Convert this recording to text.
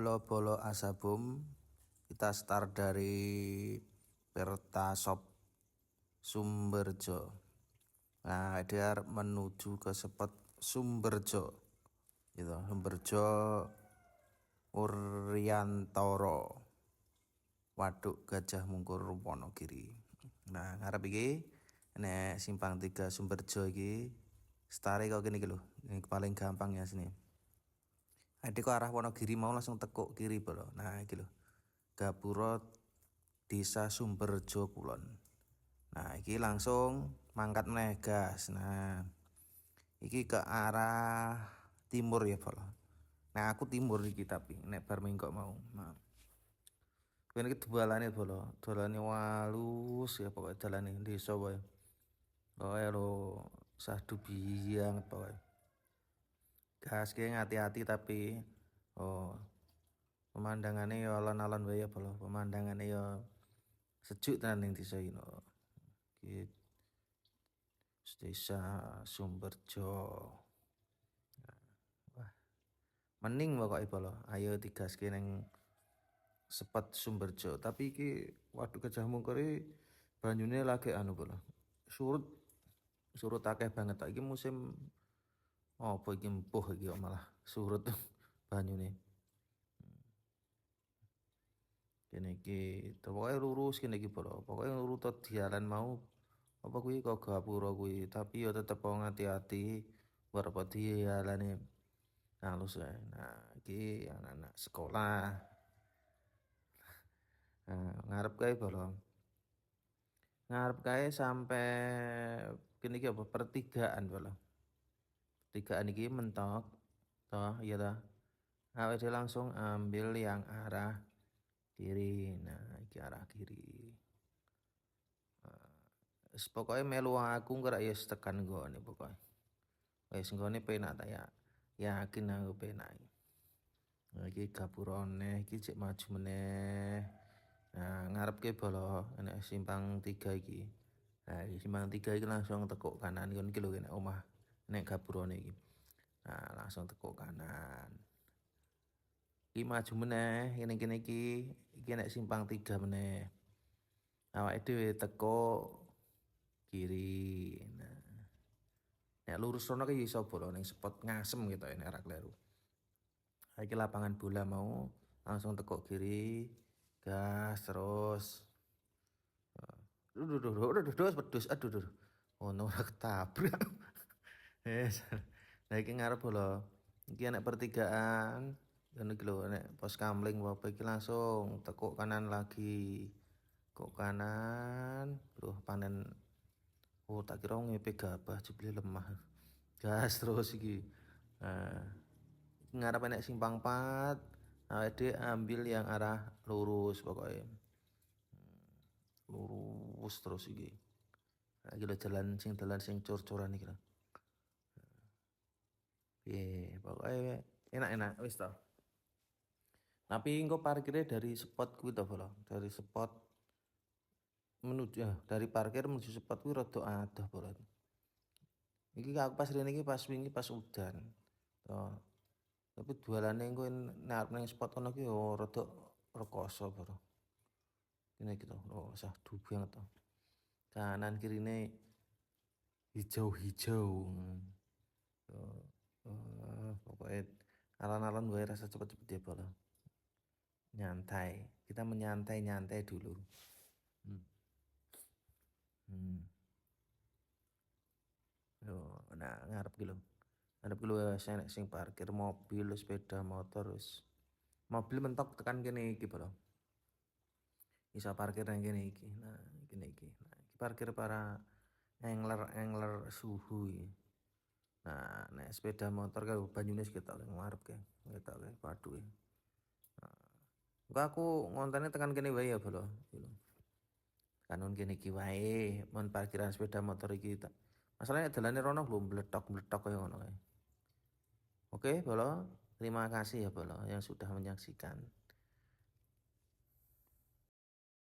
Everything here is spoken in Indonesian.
Bolo-bolo Asabum, kita start dari Pertasop Sumberjo. Nah, dia menuju ke spot Sumberjo, gitu. Sumberjo Uryantoro, Waduk Gajah Mungkur Wonogiri. Nah, ngarep iki nek simpang 3 Sumberjo iki stare kok gini lho. Ini paling gampang ya sini. Adik kok arah Wonogiri mau langsung tekuk kiri bro. Nah iki lho. Gapura Desa Sumberjo Kulon. Nah iki langsung mangkat meneh gas. Nah iki ke arah timur ya bro. Nah aku timur iki tapi nek bar mingkok mau. Nah kene iki dolane bro. Dolane walus ya pokoknya dalane desa wae. Pokoknya lo sahdu biang pokoknya. Gas ki hati-hati tapi pemandangannya ya alon-alon wae ya bro. Pemandangannya ya sejuk tenan ning desa iki no. Ki Desa Sumberjo. Wah, mending pokoknya bro. Ayo digaske ning spot Sumberjo. Tapi iki Waduk Gajah Mungkur banyune lagi anu bro. Surut akeh banget. Iki musim apa iki empuh iki kok malah surut banyune. Kene iki pokoke lurus kene iki bro. Pokoke nurut jalan mau apa kuwi kok gapura kuwi, tapi ya tetep hati-hati berapa dialane halus ya. Nah, iki anak-anak sekolah. Nah, ngarep kae bro. Ngarep kae sampai kene iki apa pertigaan bro. Pertigaan iki mentok toh iya dah. Awake langsung ambil yang arah kiri. Nah, iki arah kiri. Pokoknya melu aku ngerak ya tekan gone pokoknya. Wis nggone penak ta ya. Yakin aku penak. Nah, iki gapurane iki cek maju meneh. Nah, ngarepke bolo enek simpang 3 iki. Nah, simpang 3 iki langsung tekuk kanan kon iki lho enek omah. Enek gapurane iki. Nah, langsung tekuk kanan. Iki maju meneh kene iki enek simpang 3 meneh. Awake dhewe tekuk kiri. Nah, nek lurus sono ki iso bolo ning spot ngasem gitu nek ora kleru. Iki lapangan bola mau langsung tekuk kiri, gas terus. Pedus aduh. Ono ora ketabrak. Nah iki ngarep bolo. Iki enek pertigaan. Ngono iki lho nek pos kamling apa iki langsung tekuk kanan lagi. Kok kanan, panen. Oh tak kira ngepe gabah jebule lemah. Gas terus iki. Nah, ngarep enek simpang 4. Awake ambil yang arah lurus pokoknya. Lurus terus iki. Nah, iki lho dalan sing cor-coran iki lho. Pokoknya enak-enak wis to. Tapi engko parkirnya dari spot kuwi to, Bro. Dari spot menuju dari parkir menuju spot kuwi rada adoh, Bro. Iki aku pas rene iki pas wingi pas udan. Toh. Tapi jualane engko nek ning spot kono ki yo rada rekoso, Bro. Ini gitu. Oh, sah banget to. Kanan kirine hijau-hijau. Pokoknya alon-alon gue rasa cepet-cepet ya Bro. Nyantai. Kita menyantai-nyantai dulu. Nah ngarep gitu. Ngarep gitu saya sing parkir mobil, sepeda motor terus. Mobil mentok tekan kene iki Bro. Bisa parkir nang kene iki. Nah, kene iki. Nah, iki parkir para angler suhu iki. Nah, nek sepeda motor karo banyune ketok ngarep ke. Ketok ke padu. Enggak aku ngontene tekan kene wae ya, Bro. Kanun kene iki wae, mon parkiran sepeda motor iki tak. Masalahnya dalane rono belum meletok kaya ngono kae. Oke, Bro. Terima kasih ya, Bro, yang sudah menyaksikan.